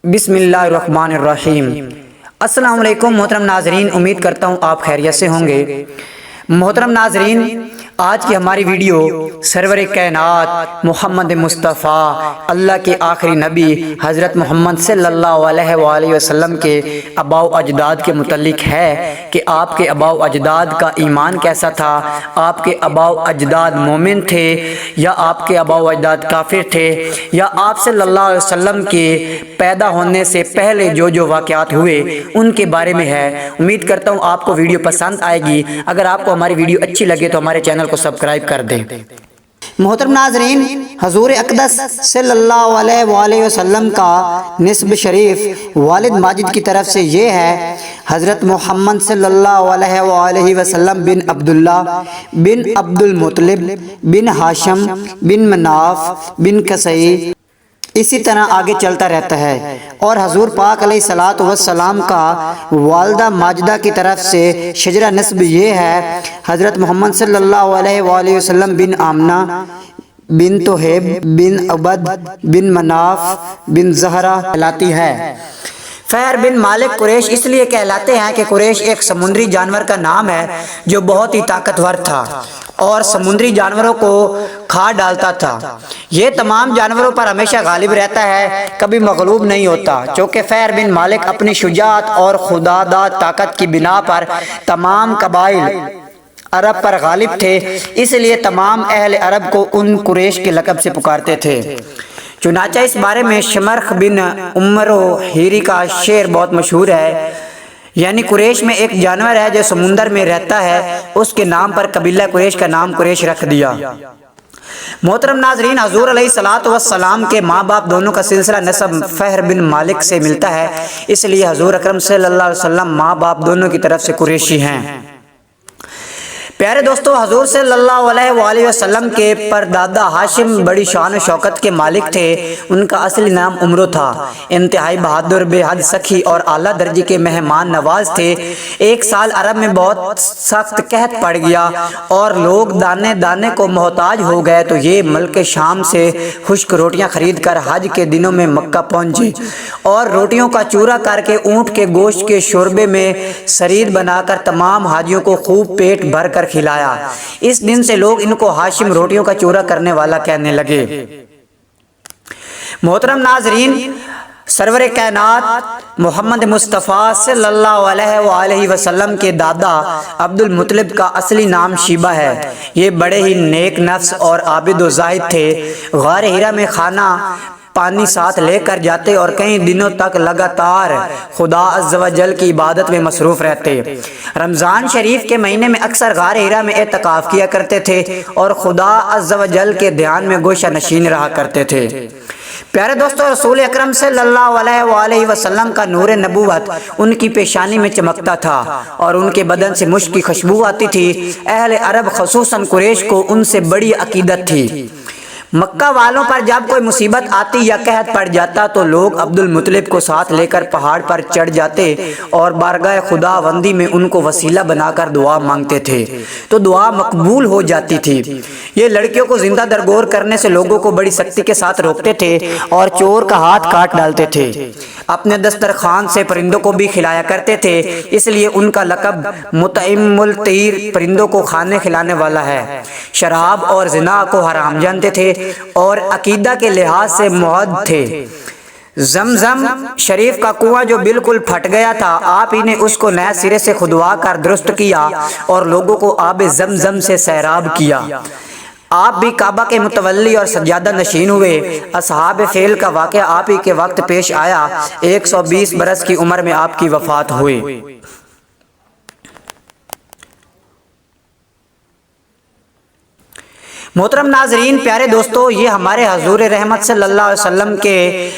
بسم اللہ الرحمن الرحیم۔ السلام علیکم محترم ناظرین، امید کرتا ہوں آپ خیریت سے ہوں گے۔ محترم ناظرین، آج کی ہماری ویڈیو سرور کائنات محمد مصطفیٰ اللہ کے آخری نبی حضرت محمد صلی اللہ علیہ وآلہ وسلم کے آباء و اجداد کے متعلق ہے کہ آپ کے آباء و اجداد کا ایمان کیسا تھا، آپ کے آباء و اجداد مومن تھے یا آپ کے آباء و اجداد کافر تھے، یا آپ صلی اللہ علیہ وسلم کے پیدا ہونے سے پہلے جو واقعات ہوئے ان کے بارے میں ہے۔ امید کرتا ہوں آپ کو ویڈیو پسند آئے گی۔ اگر آپ کو ہماری ویڈیو اچھی لگے تو ہمارے چینل کو سبسکرائب کر دیں۔ محترم ناظرین، حضور اقدس صلی اللہ علیہ وآلہ وسلم کا نسب شریف والد ماجد کی طرف سے یہ ہے: حضرت محمد صلی اللہ علیہ وآلہ وسلم بن عبداللہ بن عبد المطلب بن ہاشم بن مناف بن قصی، اسی طرح آگے چلتا رہتا ہے۔ اور حضور پاک علیہ الصلوۃ والسلام کا والدہ ماجدہ کی طرف سے شجرہ نسب یہ ہے: حضرت محمد صلی اللہ علیہ وآلہ وسلم بن آمنہ بن توہیب بن عبد بن مناف بن زہرہ کہلاتی ہے۔ فہر بن مالک قریش اس لیے کہلاتے ہیں کہ قریش ایک سمندری جانور کا نام ہے جو بہت ہی طاقتور تھا اور سمندری جانوروں کو کھا ڈالتا تھا۔ یہ تمام جانوروں پر ہمیشہ غالب رہتا ہے، کبھی مغلوب نہیں ہوتا۔ چونکہ فہر بن مالک اپنی شجاعت اور خودداد طاقت کی بنا پر تمام قبائل عرب پر غالب تھے، اس لیے تمام اہل عرب کو ان قریش کے لقب سے پکارتے تھے۔ چنانچہ اس بارے میں شمرخ بن عمرو ہیری کا شعر بہت مشہور ہے، یعنی قریش میں ایک جانور ہے جو سمندر میں رہتا ہے، اس کے نام پر قبیلہ قریش کا نام قریش رکھ دیا۔ محترم ناظرین، حضور علیہ الصلوۃ والسلام کے ماں باپ دونوں کا سلسلہ نسب فہر بن مالک سے ملتا ہے، اس لیے حضور اکرم صلی اللہ علیہ وسلم ماں باپ دونوں کی طرف سے قریشی ہیں۔ پیارے دوستو، حضور صلی اللہ علیہ وآلہ وسلم کے پردادا ہاشم بڑی شان و شوکت کے مالک تھے۔ ان کا اصلی نام عمرو تھا۔ انتہائی بہادر، بے حد سخی اور اعلیٰ درجے کے مہمان نواز تھے۔ ایک سال عرب میں بہت سخت قحط پڑ گیا اور لوگ دانے دانے کو محتاج ہو گئے، تو یہ ملک شام سے خشک روٹیاں خرید کر حج کے دنوں میں مکہ پہنچے اور روٹیوں کا چورا کر کے اونٹ کے گوشت کے شوربے میں سرید بنا کر تمام حاجیوں کو خوب پیٹ بھر کر کھلایا۔ اس دن سے لوگ ان کو ہاشم روٹیوں کا چورا کرنے والا کہنے لگے۔ محترم ناظرین، سرور کائنات محمد مصطفیٰ صلی اللہ علیہ وآلہ وسلم کے دادا عبد المطلب کا اصلی نام شیبہ ہے۔ یہ بڑے ہی نیک نفس اور عابد و زاہد تھے۔ غار ہیرا میں کھانا پانی ساتھ لے کر جاتے اور کئی دنوں تک لگاتار خدا عز و جل کی عبادت میں مصروف رہتے۔ رمضان شریف کے مہینے میں اکثر غار ہیرا میں اعتکاف کیا کرتے تھے اور خدا عز و جل کے دھیان میں گوشہ نشین رہا کرتے تھے۔ پیارے دوستو، رسول اکرم صلی اللہ علیہ وآلہ وسلم کا نور نبوت ان کی پیشانی میں چمکتا تھا اور ان کے بدن سے مشک کی خوشبو آتی تھی۔ اہل عرب خصوصاً قریش کو ان سے بڑی عقیدت تھی۔ مکہ والوں پر جب کوئی مصیبت آتی یا قحط پڑ جاتا تو لوگ عبد المطلب کو ساتھ لے کر پہاڑ پر چڑھ جاتے اور بارگاہ خداوندی میں ان کو وسیلہ بنا کر دعا مانگتے تھے تو دعا مقبول ہو جاتی تھی۔ یہ لڑکیوں کو زندہ درگور کرنے سے لوگوں کو بڑی سختی کے ساتھ روکتے تھے اور چور کا ہاتھ کاٹ ڈالتے تھے۔ اپنے دسترخوان سے پرندوں کو بھی کھلایا کرتے تھے، اس لیے ان کا لقب مطعم الطیر، پرندوں کو کھانے کھلانے والا ہے۔ شراب اور زنا کو حرام جانتے تھے اور عقیدہ کے لحاظ سے موحد تھے۔ زمزم شریف کا کنواں جو بالکل پھٹ گیا تھا، آپ ہی نے اس کو نئے سرے سے کھدوا کر درست کیا اور لوگوں کو آب زمزم سے سیراب کیا۔ آپ بھی کعبہ کے متولی اور سجادہ نشین ہوئے۔ اصحاب فیل کا واقعہ آپ ہی کے وقت پیش آیا۔ 120 برس کی عمر میں آپ کی وفات ہوئی۔ محترم ناظرین، پیارے دوستو، یہ ہمارے حضور رحمت صلی اللہ علیہ وسلم کے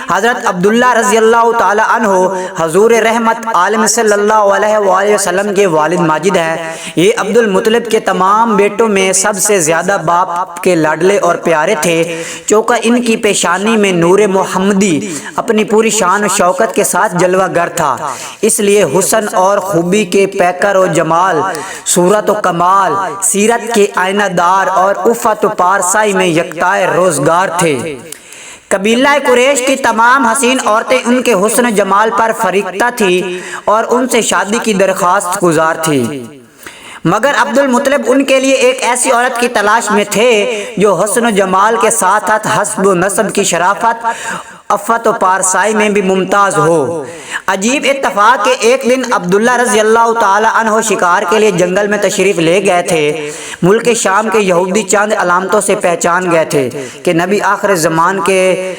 حضرت عبداللہ رضی اللہ تعالی عنہ حضور رحمت عالم صلی اللہ علیہ وآلہ وسلم کے والد ماجد ہیں۔ یہ عبد المطلب کے تمام بیٹوں میں سب سے زیادہ باپ کے لاڈلے اور پیارے تھے۔ چونکہ ان کی پیشانی میں نور محمدی اپنی پوری شان و شوکت کے ساتھ جلوہ گر تھا، اس لیے حسن اور خوبی کے پیکر و جمال، صورت و کمال، سیرت کے آئینہ دار اور عفت و پارسائی میں یکتائے روزگار تھے۔ قبیلہ قریش کی تمام حسین عورتیں ان کے حسن و جمال پر فریفتہ تھی اور ان سے شادی کی درخواست گزار تھی، مگر عبد المطلب ان کے لیے ایک ایسی عورت کی تلاش میں تھے جو حسن و جمال کے ساتھ ساتھ حسب و نسب کی شرافت، عفت و پارسائی میں بھی ممتاز ہو۔ عجیب اتفاق کہ ایک دن عبداللہ رضی اللہ تعالی عنہ شکار کے لیے جنگل میں تشریف لے گئے تھے۔ ملک شام کے یہودی چند علامتوں سے پہچان گئے تھے کہ نبی آخر زمان کے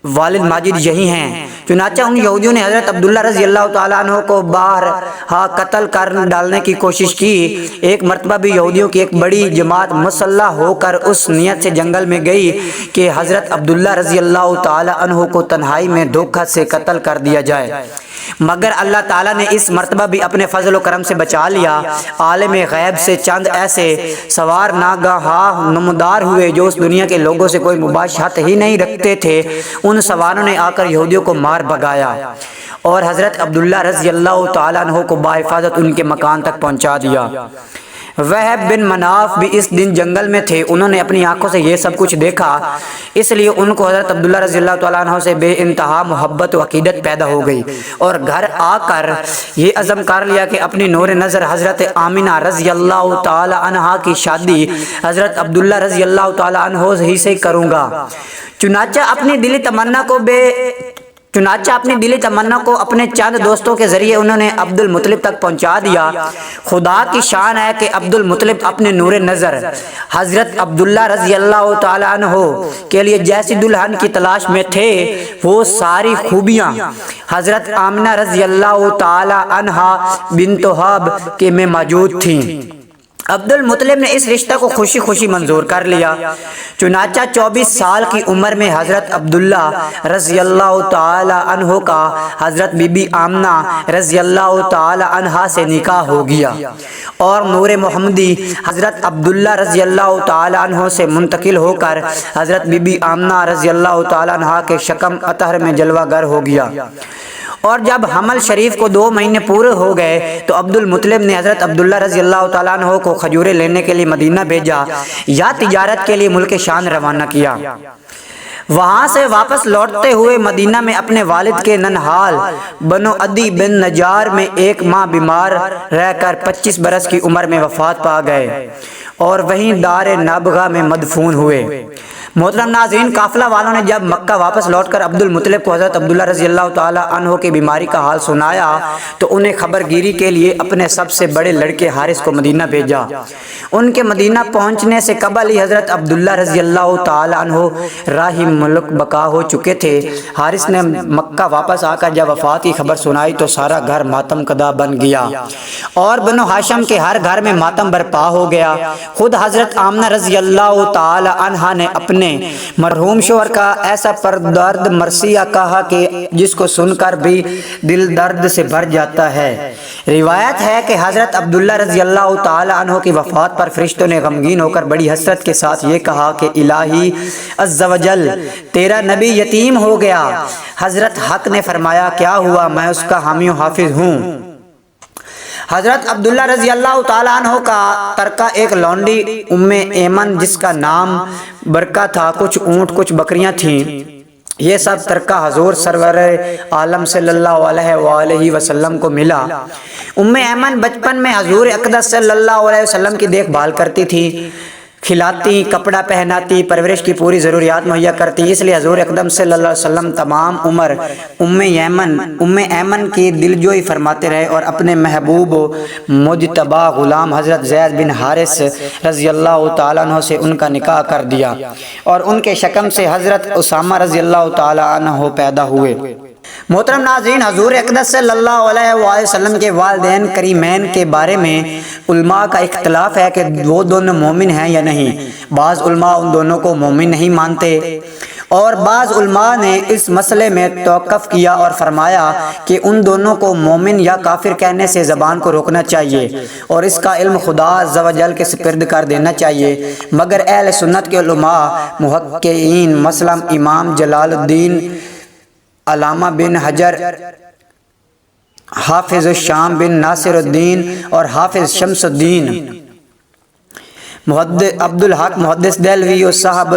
والد ماجد یہی ہیں، چنانچہ ان یہودیوں نے حضرت عبداللہ رضی اللہ تعالیٰ عنہ کو بارہا قتل کر ڈالنے کی کوشش کی۔ ایک مرتبہ بھی یہودیوں کی ایک بڑی جماعت مسلح ہو کر اس نیت سے جنگل میں گئی کہ حضرت عبداللہ رضی اللہ تعالیٰ عنہ کو تنہائی میں دھوکہ سے قتل کر دیا جائے، مگر اللہ تعالیٰ نے اس مرتبہ بھی اپنے فضل و کرم سے بچا لیا۔ عالم غیب سے چند ایسے سوار ناگہاں نمودار ہوئے جو اس دنیا کے لوگوں سے کوئی مباشرت ہی نہیں رکھتے تھے۔ ان سواروں نے آ کر یہودیوں کو مار بھگایا اور حضرت عبداللہ رضی اللہ تعالیٰ عنہ کو بحفاظت ان کے مکان تک پہنچا دیا۔ وہب بن مناف بھی اس دن جنگل میں تھے، انہوں نے اپنی آنکھوں سے یہ سب کچھ دیکھا، اس لیے ان کو حضرت عبداللہ رضی اللہ تعالیٰ عنہ سے بے انتہا محبت و عقیدت پیدا ہو گئی، اور گھر آ کر یہ عزم کر لیا کہ اپنی نور نظر حضرت آمنہ رضی اللہ تعالیٰ عنہ کی شادی حضرت عبداللہ رضی اللہ تعالیٰ عنہ ہی سے کروں گا۔ چنانچہ اپنی دلی تمنا کو اپنے چند دوستوں کے ذریعے انہوں نے عبد المطلب تک پہنچا دیا۔ خدا کی شان ہے کہ عبد المطلب اپنے نور نظر حضرت عبداللہ رضی اللہ تعالیٰ عنہ کے لیے جیسی دلہن کی تلاش میں تھے، وہ ساری خوبیاں حضرت آمنہ رضی اللہ تعالیٰ عنہ بنت وہب کے میں موجود تھیں۔ عبد المطلب نے اس رشتہ کو خوشی خوشی منظور کر لیا۔ چنانچہ 24 سال کی عمر میں حضرت عبداللہ رضی اللہ تعالی عنہ کا حضرت بی بی آمنہ رضی اللہ تعالی عنہ سے نکاح ہو گیا، اور نور محمدی حضرت عبداللہ رضی اللہ تعالی عنہ سے منتقل ہو کر حضرت بی بی آمنہ رضی اللہ تعالی عنہ کے شکم اطہر میں جلوہ گر ہو گیا۔ اور جب حمل شریف کو 2 مہینے پورے ہو گئے تو عبد المطلب نے حضرت عبداللہ رضی اللہ تعالیٰ عنہ کو کھجوریں لینے کے لیے مدینہ بھیجا یا تجارت کے لیے ملک شام روانہ کیا۔ وہاں سے واپس لوٹتے ہوئے مدینہ میں اپنے والد کے ننہال بنو عدی بن نجار میں 1 ماہ بیمار رہ کر 25 برس کی عمر میں وفات پا گئے اور وہیں دار نابغہ میں مدفون ہوئے۔ محترم ناظرین، قافلہ والوں نے جب مکہ واپس لوٹ کر عبد المطلب کو حضرت عبداللہ رضی اللہ تعالیٰ عنہ کی بیماری کا حال سنایا تو انہیں خبر گیری کے لیے اپنے سب سے بڑے لڑکے حارث کو مدینہ بھیجا۔ ان کے مدینہ پہنچنے سے قبل ہی حضرت عبداللہ رضی اللہ تعالیٰ عنہ راہ ملک بقا ہو چکے تھے۔ حارث نے مکہ واپس آ کر جب وفات کی خبر سنائی تو سارا گھر ماتم کدا بن گیا اور بنو ہاشم کے ہر گھر میں ماتم برپا ہو گیا۔ خود حضرت آمنہ رضی اللہ تعالیٰ عنہ نے اپنے مرحوم شوہر کا ایسا پردرد مرثیہ کہا کہ جس کو سن کر بھی دل درد سے بھر جاتا ہے۔ روایت ہے کہ حضرت عبداللہ رضی اللہ تعالی عنہ کی وفات پر فرشتوں نے غمگین ہو کر بڑی حسرت کے ساتھ یہ کہا کہ الہی عز و جل، تیرا نبی یتیم ہو گیا۔ حضرت حق نے فرمایا، کیا ہوا، میں اس کا حامی و حافظ ہوں۔ حضرت عبداللہ رضی اللہ تعالیٰ عنہ کا ترکہ ایک لونڈی ام ایمن جس کا نام برکہ تھا، کچھ اونٹ کچھ بکریاں تھیں، یہ سب ترکہ حضور سرور عالم صلی اللہ علیہ وآلہ وسلم کو ملا۔ ام ایمن بچپن میں حضور اقدس صلی اللہ علیہ وسلم کی دیکھ بھال کرتی تھی، کھلاتی، کپڑا پہناتی، پرورش کی پوری ضروریات مہیا کرتی، اس لیے حضور اقدم صلی اللہ علیہ وسلم تمام عمر ام ایمن کی دلجوئی فرماتے رہے اور اپنے محبوب و مجتبی غلام حضرت زید بن حارث رضی اللہ تعالیٰ عنہ سے ان کا نکاح کر دیا، اور ان کے شکم سے حضرت اسامہ رضی اللہ تعالیٰ عنہ پیدا ہوئے۔ محترم ناظرین، حضور اقدس صلی اللہ علیہ وآلہ وسلم کے والدین کریمین کے بارے میں علماء کا اختلاف ہے کہ وہ دونوں مومن ہیں یا نہیں۔ بعض علماء ان دونوں کو مومن نہیں مانتے، اور بعض علماء نے اس مسئلے میں توقف کیا اور فرمایا کہ ان دونوں کو مومن یا کافر کہنے سے زبان کو روکنا چاہیے اور اس کا علم خدا عز و جل کے سپرد کر دینا چاہیے۔ مگر اہل سنت کے علماء محققین مثلا امام جلال الدین، علامہ بن حجر، حافظ الشام بن ناصر الدین اور حافظ شمس الدین، عبد الحق محدث دہلوی اور صاحب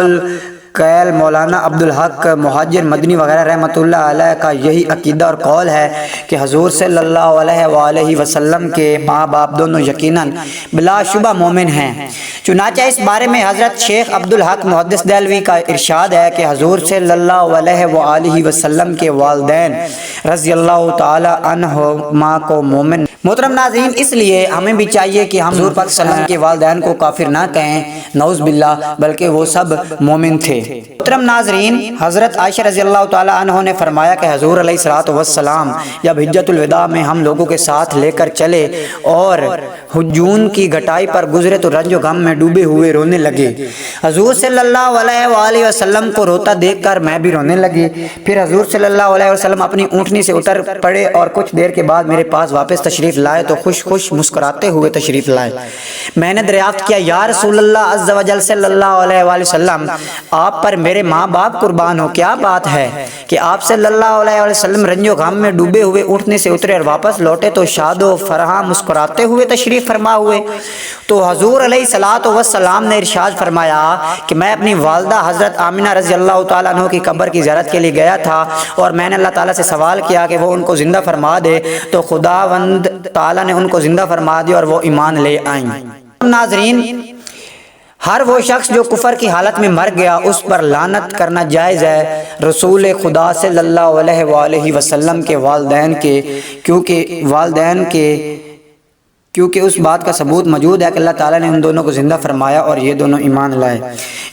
قیل مولانا عبدالحق مہاجر مدنی وغیرہ رحمۃ اللہ علیہ کا یہی عقیدہ اور قول ہے کہ حضور صلی اللہ علیہ وآلہ وسلم کے ماں باپ دونوں یقیناً بلا شبہ مومن ہیں۔ چنانچہ اس بارے میں حضرت شیخ عبدالحق محدث دہلوی کا ارشاد ہے کہ حضور صلی اللہ علیہ وآلہ وسلم کے والدین رضی اللہ تعالی عنہما کو مومن۔ محترم ناظرین، اس لیے ہمیں بھی چاہیے کہ ہم حضور پاک صلی اللہ علیہ وسلم کے والدین کو کافر نہ کہیں، نعوذ باللہ، بلکہ وہ سب مومن تھے۔ محترم ناظرین، حضرت عائشہ رضی اللہ تعالی عنہ نے فرمایا کہ حضور علیہ الصلوۃ والسلام جب حجۃ الوداع میں ہم لوگوں کے ساتھ لے کر چلے اور حجون کی گھٹائی پر گزرے تو رنج و غم میں ڈوبے ہوئے رونے لگے۔ حضور صلی اللہ علیہ وآلہ وسلم کو روتا دیکھ کر میں بھی رونے لگی۔ پھر حضور صلی اللہ علیہ وسلم اپنی اونٹنی سے اتر پڑے اور کچھ دیر کے بعد میرے پاس واپس تشریف لائے تو خوش مسکراتے ہوئے تشریف لائے۔ میں نے دریافت کیا، یا رسول اللہ عز و جل صلی اللہ علیہ وآلہ وسلم، آپ پر میرے ماں باپ قربان ہو، کیا بات ہے کہ آپ صلی اللہ علیہ وآلہ وسلم رنج و غم میں ڈوبے ہوئے اونٹنی سے اترے اور واپس لوٹے تو شاد و فرحاں مسکراتے ہوئے تشریف فرما ہوئے؟ تو حضور علیہ الصلوۃ والسلام نے ارشاد فرمایا کہ میں اپنی والدہ حضرت آمنہ رضی اللہ تعالیٰ عنہ کی قبر کی زیارت کے لیے گیا تھا اور میں نے اللہ تعالیٰ سے سوال کیا کہ وہ ان کو زندہ فرما دے، تو خداوند تعالیٰ نے ان کو زندہ فرما دیا اور وہ ایمان لے آئیں۔ ناظرین، ہر وہ شخص جو کفر کی حالت میں مر گیا اس پر لعنت کرنا جائز ہے، رسول خدا صلی اللہ علیہ وآلہ وسلم کے والدین کے، کیونکہ اس بات کا ثبوت موجود ہے کہ اللہ تعالیٰ نے ان دونوں کو زندہ فرمایا اور یہ دونوں ایمان لائے۔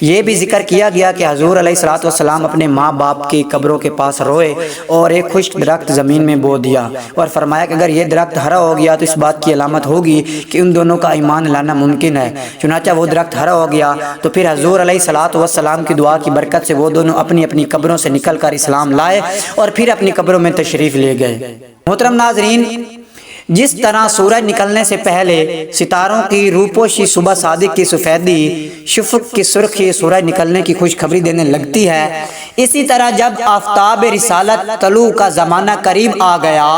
یہ بھی ذکر کیا گیا کہ حضور علیہ الصلوۃ والسلام اپنے ماں باپ کی قبروں کے پاس روئے اور ایک خشک درخت زمین میں بو دیا اور فرمایا کہ اگر یہ درخت ہرا ہو گیا تو اس بات کی علامت ہوگی کہ ان دونوں کا ایمان لانا ممکن ہے۔ چنانچہ وہ درخت ہرا ہو گیا تو پھر حضور علیہ الصلوۃ والسلام کی دعا کی برکت سے وہ دونوں اپنی اپنی قبروں سے نکل کر اسلام لائے اور پھر اپنی قبروں میں تشریف لے گئے۔ محترم ناظرین، جس طرح سورج نکلنے سے پہلے ستاروں کی روپوشی صبح صادق کی سفیدی، شفق کی سرخی سورج نکلنے کی خوشخبری دینے لگتی ہے، اسی طرح جب آفتاب رسالت طلوع کا زمانہ قریب آ گیا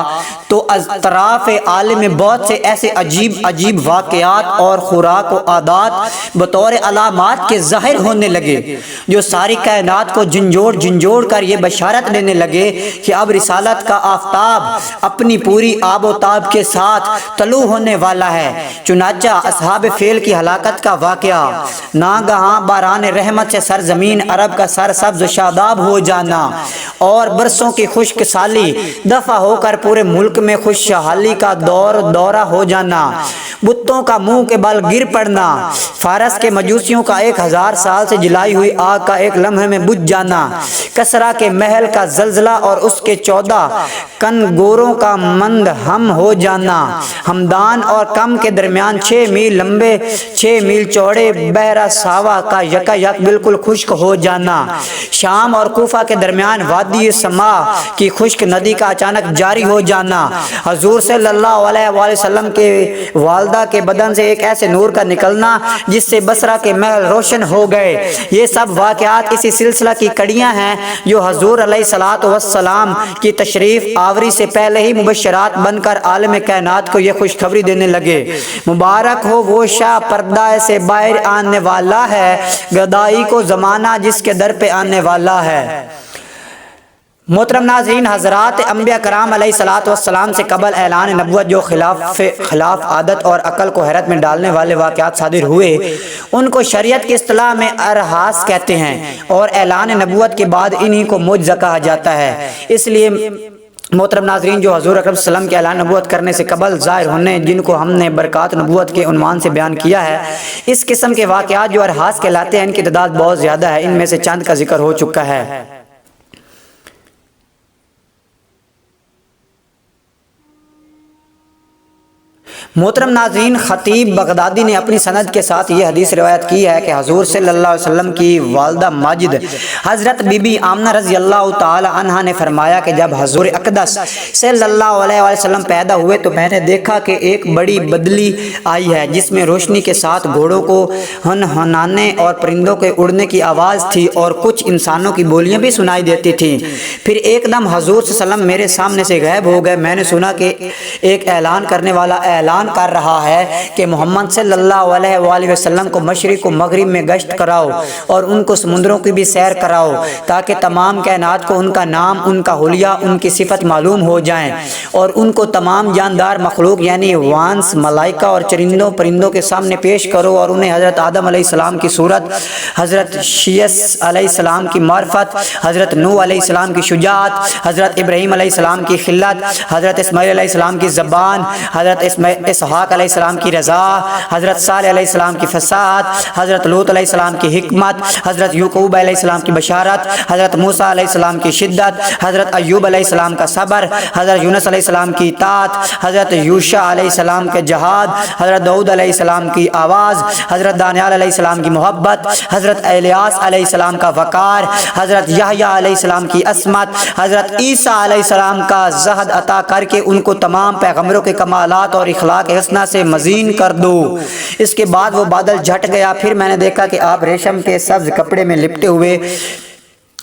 تو اطراف عالم میں بہت سے ایسے عجیب واقعات اور خوراک و عادات بطور علامات کے ظاہر ہونے لگے جو ساری کائنات کو جھنجھوڑ کر یہ بشارت دینے لگے کہ اب رسالت کا آفتاب اپنی پوری آب و تاب کے ساتھ طلوع ہونے والا ہے۔ چنانچہ اصحاب فیل کی ہلاکت کا واقعہ، ناگہاں باران رحمت سے سرزمین عرب کا سر سبز و شاداب ہو جانا اور برسوں کی خشک سالی دفع ہو کر پورے ملک میں خوشحالی کا دورہ ہو جانا، بتوں کا منہ کے بل گر پڑنا، فارس کے مجوسیوں کا 1000 سال سے جلائی ہوئی آگ کا ایک لمحے میں بجھ جانا، کسرا کے محل کا زلزلہ اور اس کے 14 کنگوروں کا مند ہم ہو جانا، ہمدان اور کم کے درمیان 6 میل لمبے 6 میل چوڑے بحیرہ ساوا کا یکا یک بالکل خشک ہو جانا، شام اور کوفہ کے درمیان وادی سما کی خشک ندی کا اچانک جاری ہو جانا، حضور صلی اللہ علیہ وآلہ وسلم کے والدہ کے بدن سے ایک ایسے نور کا نکلنا جس سے بصرہ کے محل روشن ہو گئے۔ یہ سب واقعات اسی سلسلہ کی کڑیاں ہیں جو حضور علیہ الصلوۃ والسلام کی تشریف آوری سے پہلے ہی مبشرات بن کر عالم کائنات کو یہ خوشخبری دینے لگے۔ مبارک ہو وہ شاہ پردہ سے باہر آنے والا ہے، گدائی کو زمانہ جس کے در پہ آنے والا ہے۔ محترم ناظرین، حضرات انبیاء کرام علیہ الصلوۃ والسلام سے قبل اعلان نبوت جو خلاف عادت اور عقل کو حیرت میں ڈالنے والے واقعات صادر ہوئے ان کو شریعت کی اصطلاح میں ارحاس کہتے ہیں اور اعلان نبوت کے بعد انہی کو معجزہ کہا جاتا ہے۔ اس لیے محترم ناظرین، جو حضور اکرم صلی اللہ علیہ وسلم کے اعلان نبوت کرنے سے قبل ظاہر ہونے جن کو ہم نے برکات نبوت کے عنوان سے بیان کیا ہے، اس قسم کے واقعات جو ارحاس کہلاتے ہیں ان کی تعداد بہت زیادہ ہے۔ ان میں سے چند کا ذکر ہو چکا ہے۔ محترم ناظرین، خطیب بغدادی نے اپنی سند کے ساتھ یہ حدیث روایت کی ہے کہ حضور صلی اللہ علیہ وسلم کی والدہ ماجد حضرت بی بی آمنہ رضی اللہ تعالی عنہا نے فرمایا کہ جب حضور اقدس صلی اللہ علیہ وسلم پیدا ہوئے تو میں نے دیکھا کہ ایک بڑی بدلی آئی ہے جس میں روشنی کے ساتھ گھوڑوں کو ہنہنانے اور پرندوں کے اڑنے کی آواز تھی اور کچھ انسانوں کی بولیاں بھی سنائی دیتی تھیں۔ پھر ایک دم حضور صلی اللہ علیہ وسلم میرے سامنے سے غائب ہو گئے۔ میں نے سنا کہ ایک اعلان کرنے والا اعلان اعلان کر رہا ہے کہ محمد صلی اللہ علیہ وآلہ وسلم کو مشرق و مغرب میں گشت کراؤ اور ان کو سمندروں کی بھی سیر کراؤ تاکہ تمام کائنات کو ان کا نام، ان کا حلیہ، ان کی صفت معلوم ہو جائیں، اور ان کو تمام جاندار مخلوق یعنی وانس، ملائکہ اور چرندوں پرندوں کے سامنے پیش کرو، اور انہیں حضرت آدم علیہ السلام کی صورت، حضرت شیس علیہ السلام کی معرفت، حضرت نوح علیہ السلام کی شجاعت، حضرت ابراہیم علیہ السلام کی خلت، حضرت اسماعیل علیہ السلام کی زبان، حضرت اسحاق علیہ السلام کی رضا، حضرت صالح علیہ السلام کی فصاحت، حضرت لوط علیہ السلام کی حکمت، حضرت یعقوب علیہ السلام کی بشارت، حضرت موسیٰ علیہ السلام کی شدت، حضرت ایوب علیہ السلام کا صبر، حضرت یونس علیہ السلام کی اطاعت، حضرت یوشع علیہ السلام کے جہاد، حضرت داؤد علیہ السلام کی آواز، حضرت دانیال علیہ السلام کی محبت، حضرت الیاس علیہ السلام کا وقار، حضرت یحییٰ علیہ السلام کی عصمت، حضرت عیسیٰ علیہ السلام کا زہد عطا کر کے ان کو تمام پیغمبروں کے کمالات اور اخلاق حسنہ سے مزین کر دو۔ اس کے بعد وہ بادل جھٹ گیا، پھر میں نے دیکھا کہ آپ ریشم کے سبز کپڑے میں لپٹے ہوئے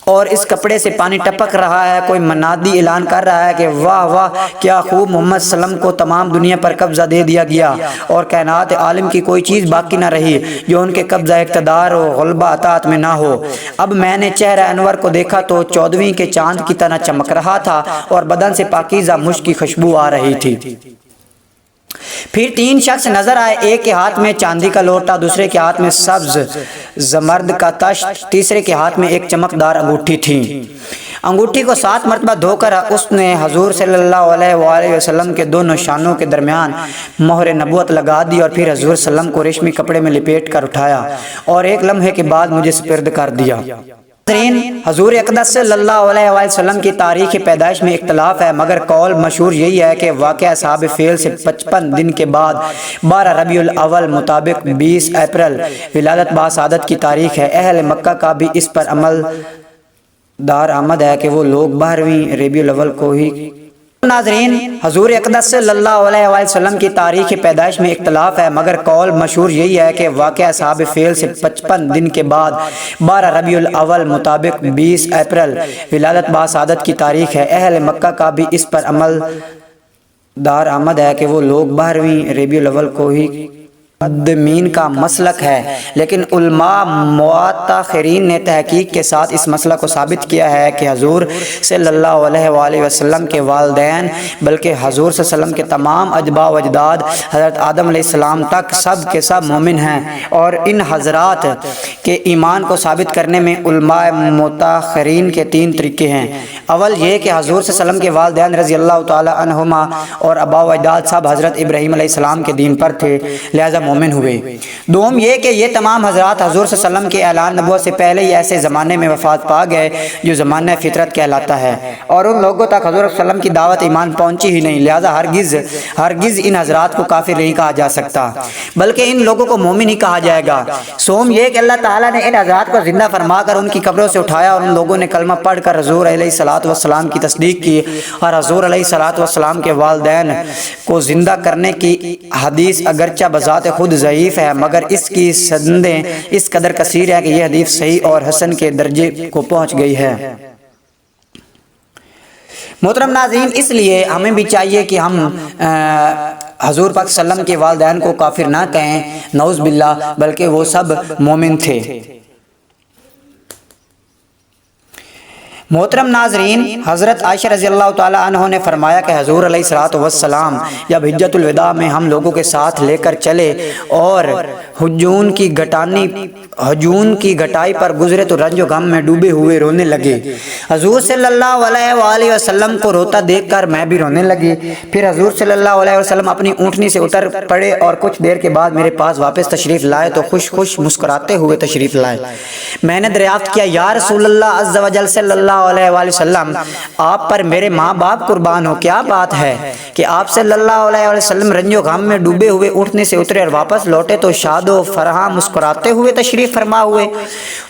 اور اس کپڑے سے پانی ٹپک رہا ہے۔ کوئی منادی اعلان کر رہا ہے کہ واہ واہ کیا خوب، محمد صلی اللہ علیہ وسلم کو تمام دنیا پر قبضہ دے دیا گیا اور کائنات عالم کی کوئی چیز باقی نہ رہی جو ان کے قبضہ اقتدار و غلبہ اطاعت میں نہ ہو۔ اب میں نے چہرہ انور کو دیکھا تو 14ویں کے چاند کی طرح چمک رہا تھا اور بدن سے پاکیزہ مشک کی خوشبو آ رہی تھی۔ پھر 3 شخص نظر آئے، ایک کے ہاتھ میں چاندی کا لوٹا، دوسرے کے ہاتھ میں سبز زمرد کا تشت، تیسرے کے ہاتھ میں ایک چمکدار انگوٹھی تھی۔ انگوٹھی کو 7 مرتبہ دھو کر اس نے حضور صلی اللہ علیہ وآلہ وسلم کے دونوں شانوں کے درمیان مہر نبوت لگا دی، اور پھر حضور صلی اللہ علیہ وسلم کو ریشمی کپڑے میں لپیٹ کر اٹھایا اور ایک لمحے کے بعد مجھے سپرد کر دیا۔ حضور اقدس صلی اللہ علیہ وآلہ وسلم کی تاریخ پیدائش میں اختلاف ہے، مگر قول مشہور یہی ہے کہ واقعہ اصحاب فیل سے 55 دن کے بعد 12 ربیع الاول مطابق 20 اپریل ولادت باسعادت کی تاریخ ہے۔ اہل مکہ کا بھی اس پر عمل دار آمد ہے کہ وہ لوگ 12ویں ربیع الاول کو ہی۔ ناظرین، حضور اقدس صلی اللہ علیہ وآلہ وسلم کی تاریخ پیدائش میں اختلاف ہے، مگر قول مشہور یہی ہے کہ واقعہ اصحاب فیل سے 55 دن کے بعد 12 ربیع الاول مطابق 20 اپریل ولادت باسعادت کی تاریخ ہے۔ اہل مکہ کا بھی اس پر عمل دار آمد ہے کہ وہ لوگ 12ویں ربیع الاول کو ہی مقدمین کا مسلک ہے، لیکن علماء متأخرین نے تحقیق کے ساتھ اس مسئلہ کو ثابت کیا ہے کہ حضور صلی اللہ علیہ وآلہ وسلم کے والدین بلکہ حضور صلی اللہ علیہ وسلم کے تمام اجداد و اجداد حضرت آدم علیہ السلام تک سب کے سب مومن ہیں، اور ان حضرات کے ایمان کو ثابت کرنے میں علماء متأخرین کے 3 طریقے ہیں۔ اول یہ کہ حضور صلی اللہ علیہ وسلم کے والدین رضی اللہ تعالی عنہما اور آباء و اجداد سب حضرت ابراہیم علیہ السلام کے دین پر تھے، لہذا مومن ہوئے۔ دوم یہ کہ یہ تمام حضرات حضور صلی اللہ علیہ وسلم کے اعلان نبوت سے پہلے ہی ایسے زمانے میں وفات پا گئے جو زمانہ فطرت کہلاتا ہے، اور ان لوگوں تک حضور صلی اللہ علیہ وسلم کی دعوت ایمان پہنچی ہی نہیں، لہذا ہرگز ان حضرات کو کافر نہیں کہا جا سکتا، بلکہ ان لوگوں کو مومن ہی کہا جائے گا۔ سوم یہ کہ اللہ تعالیٰ نے ان حضرات کو زندہ فرما کر ان کی قبروں سے اٹھایا، اور ان لوگوں نے کلمہ پڑھ کر حضور علیہ الصلوۃ والسلام کی تصدیق کی، اور حضور علیہ الصلوۃ والسلام کے والدین کو زندہ کرنے کی حدیث اگرچہ بذات خود ضعیف ہے، مگر اس کی سندیں اس قدر کثیر ہے کہ یہ حدیث صحیح اور حسن کے درجے کو پہنچ گئی ہے۔ محترم ناظرین، اس لیے ہمیں بھی چاہیے کہ ہم حضور پاک صلی اللہ علیہ وسلم کے والدین کو کافر نہ کہیں، نعوذ باللہ، بلکہ وہ سب مومن تھے۔ محترم ناظرین، حضرت عائشہ رضی اللہ تعالی عنہ نے فرمایا کہ حضور علیہ الصلوۃ والسلام جب حجۃ الوداع میں ہم لوگوں کے ساتھ لے کر چلے اور حجون کی گھٹائی پر گزرے تو رنج و غم میں ڈوبے ہوئے رونے لگے۔ حضور صلی اللہ علیہ وآلہ وسلم کو روتا دیکھ کر میں بھی رونے لگی۔ پھر حضور صلی اللہ علیہ وسلم اپنی اونٹنی سے اتر پڑے اور کچھ دیر کے بعد میرے پاس واپس تشریف لائے تو خوش مسکراتے ہوئے تشریف لائے۔ میں نے دریافت کیا، یا رسول اللہ عز و جل صلی اللہ علیہ وآلہ وسلم، آپ پر میرے ماں باپ قربان ہو، کیا بات ہے کہ آپ صلی اللہ علیہ وآلہ وسلم رنج و غم میں ڈوبے ہوئے اونٹنی سے اترے اور واپس لوٹے تو شاد و فرحاں مسکراتے ہوئے تشریف فرما ہوئے؟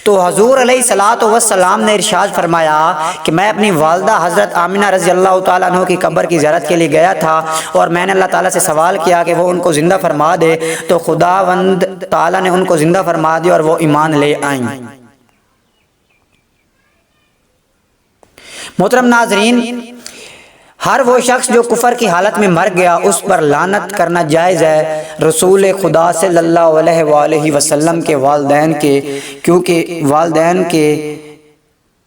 تو حضور علیہ الصلوۃ والسلام نے ارشاد فرمایا کہ میں اپنی والدہ حضرت آمنہ رضی اللہ تعالیٰ عنہ کی قبر کی زیارت کے لیے گیا تھا، اور میں نے اللہ تعالیٰ سے سوال کیا کہ وہ ان کو زندہ فرما دے، تو خداوند تعالیٰ نے ان کو زندہ فرما دیا اور وہ ایمان لے آئیں۔ محترم ناظرین، ہر وہ شخص جو کفر کی حالت میں مر گیا اس پر لعنت کرنا جائز ہے رسول خدا صلی اللہ علیہ وآلہ وسلم کے والدین کے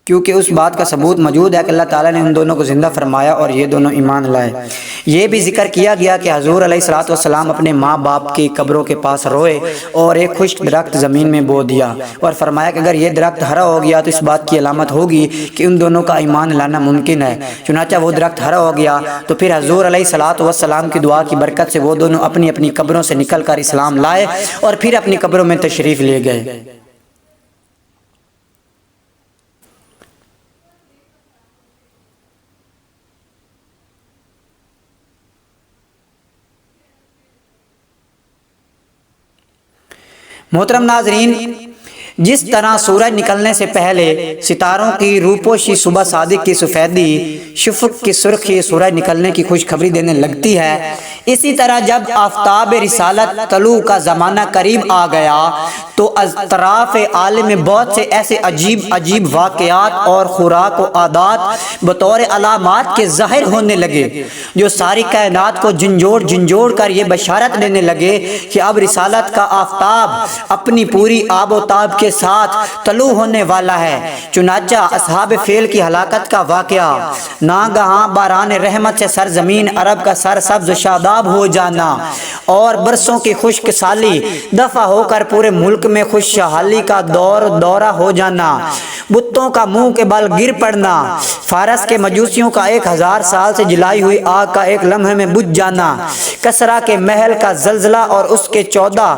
کیونکہ اس بات کا ثبوت موجود ہے کہ اللہ تعالیٰ نے ان دونوں کو زندہ فرمایا اور یہ دونوں ایمان لائے۔ یہ بھی ذکر کیا گیا کہ حضور علیہ الصلوۃ والسلام اپنے ماں باپ کی قبروں کے پاس روئے اور ایک خشک درخت زمین میں بو دیا اور فرمایا کہ اگر یہ درخت ہرا ہو گیا تو اس بات کی علامت ہوگی کہ ان دونوں کا ایمان لانا ممکن ہے۔ چنانچہ وہ درخت ہرا ہو گیا تو پھر حضور علیہ الصلوۃ والسلام کی دعا کی برکت سے وہ دونوں اپنی اپنی قبروں سے نکل کر اسلام لائے اور پھر اپنی قبروں میں تشریف لے گئے۔ محترم ناظرین، جس طرح سورج نکلنے سے پہلے ستاروں کی روپوشی صبح صادق کی سفیدی، شفق کی سرخی سورج نکلنے کی خوشخبری دینے لگتی ہے، اسی طرح جب آفتاب رسالت طلوع کا زمانہ قریب آ گیا تو اطراف عالم میں بہت سے ایسے عجیب واقعات اور خوراک و عادات بطور علامات کے ظاہر ہونے لگے جو ساری کائنات کو جھنجھوڑ کر یہ بشارت دینے لگے کہ اب رسالت کا آفتاب اپنی پوری آب و تاب کے ساتھ طلوع ہونے والا ہے۔ چنانچہ اصحاب فیل کی ہلاکت کا واقعہ، ناگہاں باران رحمت سے سرزمین عرب کا سرسبز و شاداب ہو جانا اور برسوں کی خشک سالی دفع ہو کر پورے ملک میں خوشحالی کا دورہ ہو جانا، بتوں کا منہ کے بل گر پڑنا، فارس کے مجوسیوں کا 1000 سال سے جلائی ہوئی آگ کا ایک لمحے میں بجھ جانا، کسرا کے محل کا زلزلہ اور اس کے 14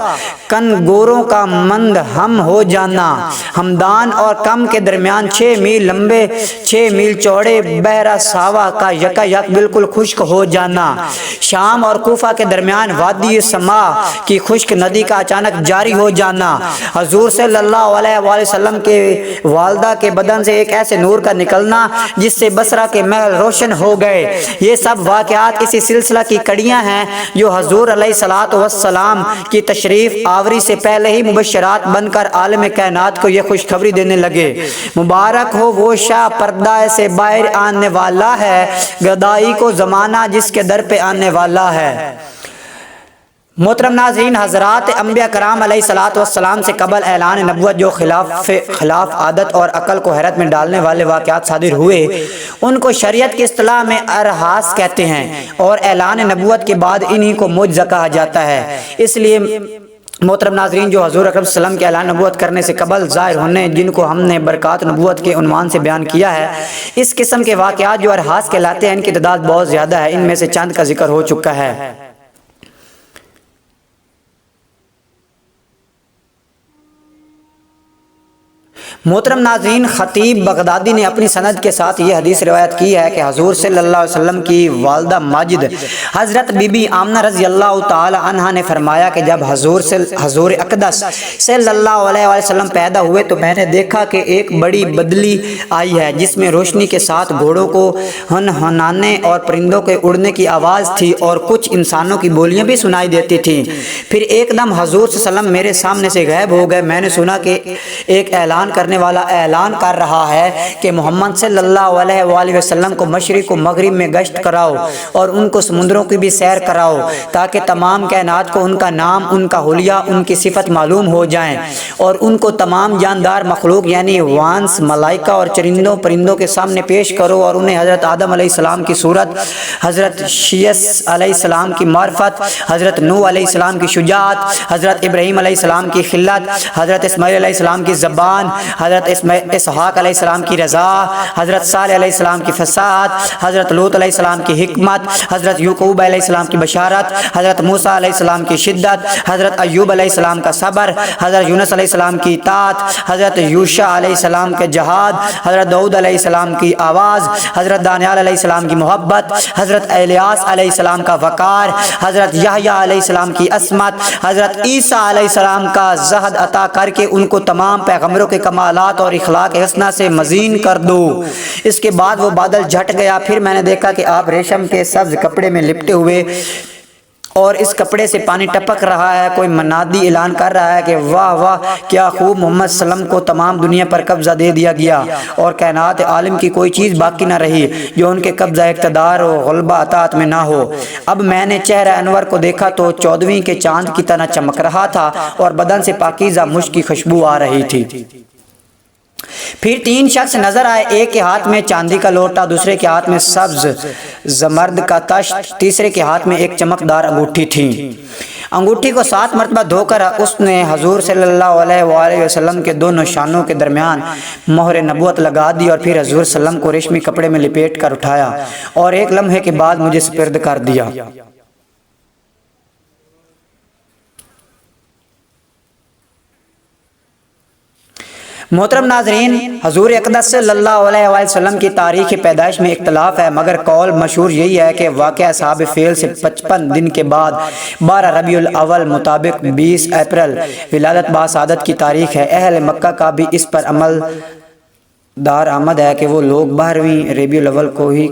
کنگوروں کا مند ہم ہو جانا، ہمدان اور کم کے درمیان 6 میل لمبے 6 میل چوڑے بحیرہ ساوا کا یکا یک بالکل خشک ہو جانا، شام اور کوفہ کے درمیان وادی سما کی خشک ندی کا اچانک جاری ہو جانا، حضور صلی اللہ علیہ وآلہ وسلم کے والدہ کے بدن سے ایک ایسے نور کا نکلنا جس سے بصرہ کے محل روشن ہو گئے۔ یہ سب واقعات اسی سلسلہ کی کڑیاں ہیں جو حضور علیہ الصلوۃ والسلام کی تشریف آوری سے پہلے ہی مبشرات بن کر عالم کائنات کو یہ خوشخبری دینے لگے۔ مبارک ہو وہ شاہ پردہ سے باہر آنے والا ہے، گدائی کو زمانہ جس کے در پہ آنے والا ہے۔ محترم ناظرین، حضرات انبیاء کرام علیہ الصلوۃ والسلام سے قبل اعلان نبوت جو خلاف عادت اور عقل کو حیرت میں ڈالنے والے واقعات صادر ہوئے ان کو شریعت کی اصطلاح میں ارحاس کہتے ہیں، اور اعلان نبوت کے بعد انہی کو معجزہ کہا جاتا ہے۔ اس لیے محترم ناظرین، جو حضور اکرم صلی اللہ علیہ وسلم کے اعلان نبوت کرنے سے قبل ظاہر ہونے جن کو ہم نے برکات نبوت کے عنوان سے بیان کیا ہے، اس قسم کے واقعات جو ارحاس کہلاتے ہیں ان کی تعداد بہت زیادہ ہے۔ ان میں سے چند کا ذکر ہو چکا ہے۔ محترم ناظرین، خطیب بغدادی نے اپنی سند کے ساتھ یہ حدیث روایت کی ہے کہ حضور صلی اللہ علیہ وسلم کی والدہ ماجد حضرت بی بی آمنہ رضی اللہ تعالی عنہا نے فرمایا کہ جب حضور اقدس صلی اللہ علیہ وسلم پیدا ہوئے تو میں نے دیکھا کہ ایک بڑی بدلی آئی ہے جس میں روشنی کے ساتھ گھوڑوں کو ہنہنانے اور پرندوں کے اڑنے کی آواز تھی اور کچھ انسانوں کی بولیاں بھی سنائی دیتی تھیں۔ پھر ایک دم حضور صلی اللہ علیہ وسلم میرے سامنے سے غائب ہو گئے۔ میں نے سنا کہ ایک اعلان کرنے والا اعلان کر رہا ہے کہ محمد صلی اللہ علیہ وآلہ وسلم کو مشرق و مغرب میں گشت کراؤ اور ان کو سمندروں کی بھی سیر کراؤ تاکہ تمام کائنات کو ان کا نام، ان کا حلیہ، ان کی صفت معلوم ہو جائیں، اور ان کو تمام جاندار مخلوق یعنی وانس، ملائکہ اور چرندوں پرندوں کے سامنے پیش کرو، اور انہیں حضرت آدم علیہ السلام کی صورت، حضرت شیس علیہ السلام کی معرفت، حضرت نوح علیہ السلام کی شجاعت، حضرت ابراہیم علیہ السلام کی خلت، حضرت اسماعیل علیہ السلام کی زبان، حضرت اسحاق علیہ السلام کی رضا، حضرت صالح علیہ السلام کی فصاحت، حضرت لوط علیہ السلام کی حکمت، حضرت یعقوب علیہ السلام کی بشارت، حضرت موسیٰ علیہ السلام کی شدت، حضرت ایوب علیہ السلام کا صبر، حضرت یونس علیہ السلام کی اطاعت، حضرت یوشع علیہ السلام کے جہاد، حضرت داؤد علیہ السلام کی آواز، حضرت دانیال علیہ السلام کی محبت، حضرت الیاس علیہ السلام کا وقار، حضرت یحییٰ علیہ السلام کی عصمت، حضرت عیسیٰ علیہ السلام کا زہد عطا کر کے ان کو تمام پیغمبروں کے کمالات اور اخلاق حسنہ سے مزین کر دو۔ اس کے بعد وہ بادل جھٹ گیا۔ پھر میں نے دیکھا کہ آپ ریشم کے سبز کپڑے میں لپٹے ہوئے اور اس کپڑے سے پانی ٹپک رہا ہے۔ کوئی منادی اعلان کر رہا ہے کہ واہ واہ کیا خوب، محمد صلی اللہ علیہ وسلم کو تمام دنیا پر قبضہ دے دیا گیا اور کائنات عالم کی کوئی چیز باقی نہ رہی جو ان کے قبضہ اقتدار و غلبہ اطاعت میں نہ ہو۔ اب میں نے چہرہ انور کو دیکھا تو 14ویں کے چاند کی طرح چمک رہا تھا اور بدن سے پاکیزہ مشک کی خوشبو آ رہی تھی۔ پھر 3 شخص نظر آئے، ایک کے ہاتھ میں چاندی کا لوٹا، دوسرے کے ہاتھ میں سبز زمرد کا تشت، تیسرے کے ہاتھ میں ایک چمکدار انگوٹھی تھی۔ انگوٹھی کو 7 مرتبہ دھو کر اس نے حضور صلی اللہ علیہ وآلہ وسلم کے دونوں شانوں کے درمیان مہر نبوت لگا دی اور پھر حضور صلی اللہ علیہ وسلم کو ریشمی کپڑے میں لپیٹ کر اٹھایا اور ایک لمحے کے بعد مجھے سپرد کر دیا۔ محترم ناظرین، حضور اقدس صلی اللہ علیہ وآلہ وسلم کی تاریخ پیدائش میں اختلاف ہے، مگر قول مشہور یہی ہے کہ واقعہ اصحاب فیل سے 55 دن کے بعد 12 ربیع الاول مطابق 20 اپریل ولادت باسعادت کی تاریخ ہے۔ اہل مکہ کا بھی اس پر عمل دار آمد ہے کہ وہ لوگ 12ویں ربیع الاول کو ہی